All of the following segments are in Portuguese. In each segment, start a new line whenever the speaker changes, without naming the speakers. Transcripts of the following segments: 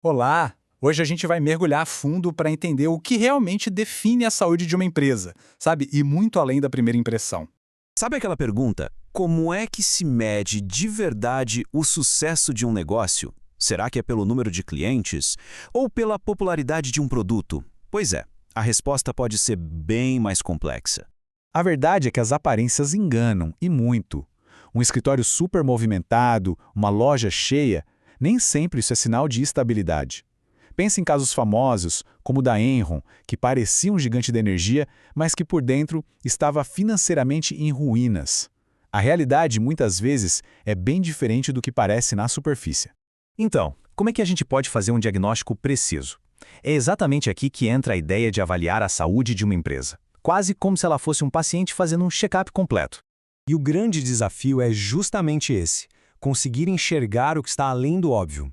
Olá! Hoje a gente vai mergulhar a fundo para entender o que realmente define a saúde de uma empresa, sabe? E muito além da primeira impressão.
Sabe aquela pergunta? Como é que se mede de verdade o sucesso de um negócio? Será que é pelo número de clientes? Ou pela popularidade de um produto? Pois é, a resposta pode ser bem mais complexa.
A verdade é que as aparências enganam, e muito. Um escritório super movimentado, uma loja cheia, nem sempre isso é sinal de estabilidade. Pense em casos famosos, como o da Enron, que parecia um gigante da energia, mas que por dentro estava financeiramente em ruínas. A realidade, muitas vezes, é bem diferente do que parece na superfície.
Então, como é que a gente pode fazer um diagnóstico preciso? É exatamente aqui que entra a ideia de avaliar a saúde de uma empresa, quase como se ela fosse um paciente fazendo um check-up completo.
E o grande desafio é justamente esse: conseguir enxergar o que está além do óbvio.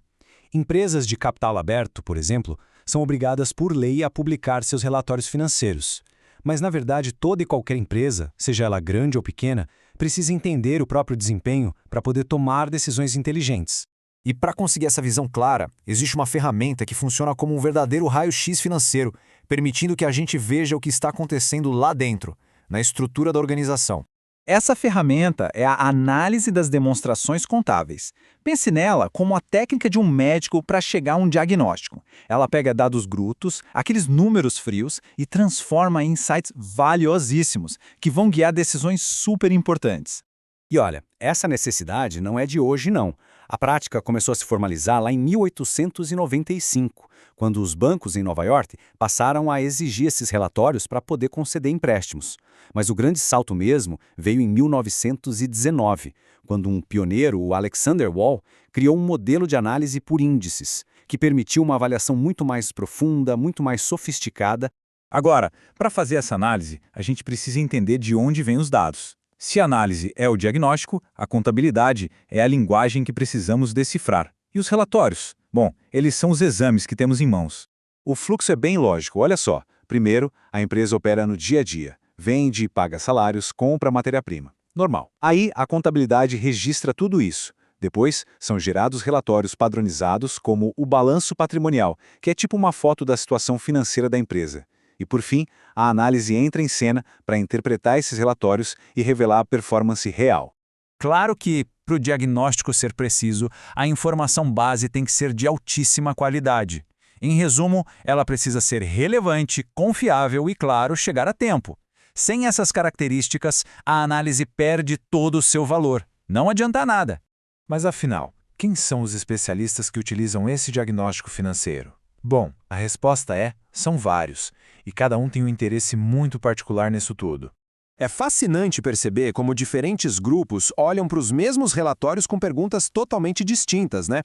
Empresas de capital aberto, por exemplo, são obrigadas por lei a publicar seus relatórios financeiros. Mas, na verdade, toda e qualquer empresa, seja ela grande ou pequena, precisa entender o próprio desempenho para poder tomar decisões inteligentes.
E para conseguir essa visão clara, existe uma ferramenta que funciona como um verdadeiro raio-x financeiro, permitindo que a gente veja o que está acontecendo lá dentro, na estrutura da organização.
Essa ferramenta é a análise das demonstrações contábeis. Pense nela como a técnica de um médico para chegar a um diagnóstico. Ela pega dados brutos, aqueles números frios, e transforma em insights valiosíssimos, que vão guiar decisões super importantes.
E olha, essa necessidade não é de hoje, não. A prática começou a se formalizar lá em 1895, quando os bancos em Nova York passaram a exigir esses relatórios para poder conceder empréstimos. Mas o grande salto mesmo veio em 1919, quando um pioneiro, o Alexander Wall, criou um modelo de análise por índices, que permitiu uma avaliação muito mais profunda, muito mais sofisticada.
Agora, para fazer essa análise, a gente precisa entender de onde vêm os dados. Se a análise é o diagnóstico, a contabilidade é a linguagem que precisamos decifrar. E os relatórios? Bom, eles são os exames que temos em mãos. O fluxo é bem lógico, olha só. Primeiro, a empresa opera no dia a dia. Vende e paga salários, compra matéria-prima. Normal. Aí, a contabilidade registra tudo isso. Depois, são gerados relatórios padronizados como o balanço patrimonial, que é tipo uma foto da situação financeira da empresa. E, por fim, a análise entra em cena para interpretar esses relatórios e revelar a performance real.
Claro que, para o diagnóstico ser preciso, a informação base tem que ser de altíssima qualidade. Em resumo, ela precisa ser relevante, confiável e, claro, chegar a tempo. Sem essas características, a análise perde todo o seu valor. Não adianta nada.
Mas afinal, quem são os especialistas que utilizam esse diagnóstico financeiro? Bom, a resposta é: são vários, e cada um tem um interesse muito particular nisso tudo.
É fascinante perceber como diferentes grupos olham para os mesmos relatórios com perguntas totalmente distintas, né?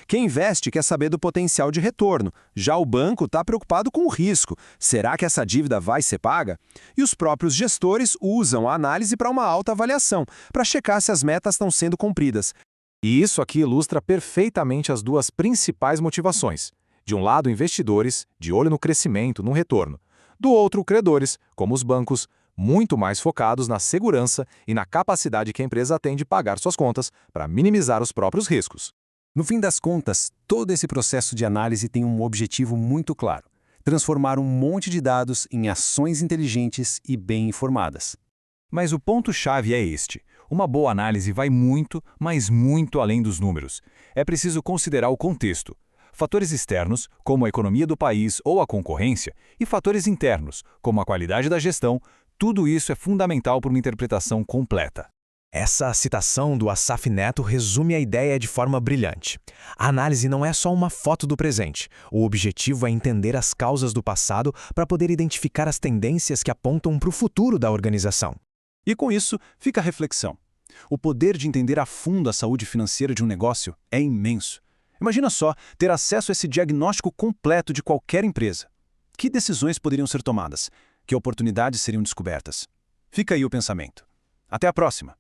Quem investe quer saber do potencial de retorno, já o banco está preocupado com o risco. Será que essa dívida vai ser paga? E os próprios gestores usam a análise para uma alta avaliação, para checar se as metas estão sendo cumpridas.
E isso aqui ilustra perfeitamente as duas principais motivações. De um lado, investidores, de olho no crescimento, no retorno. Do outro, credores, como os bancos, muito mais focados na segurança e na capacidade que a empresa tem de pagar suas contas para minimizar os próprios riscos.
No fim das contas, todo esse processo de análise tem um objetivo muito claro: transformar um monte de dados em ações inteligentes e bem informadas.
Mas o ponto-chave é este. Uma boa análise vai muito, mas muito além dos números. É preciso considerar o contexto. Fatores externos, como a economia do país ou a concorrência, e fatores internos, como a qualidade da gestão, tudo isso é fundamental para uma interpretação completa.
Essa citação do Asaf Neto resume a ideia de forma brilhante. A análise não é só uma foto do presente. O objetivo é entender as causas do passado para poder identificar as tendências que apontam para o futuro da organização.
E com isso, fica a reflexão. O poder de entender a fundo a saúde financeira de um negócio é imenso. Imagina só ter acesso a esse diagnóstico completo de qualquer empresa. Que decisões poderiam ser tomadas? Que oportunidades seriam descobertas? Fica aí o pensamento. Até a próxima!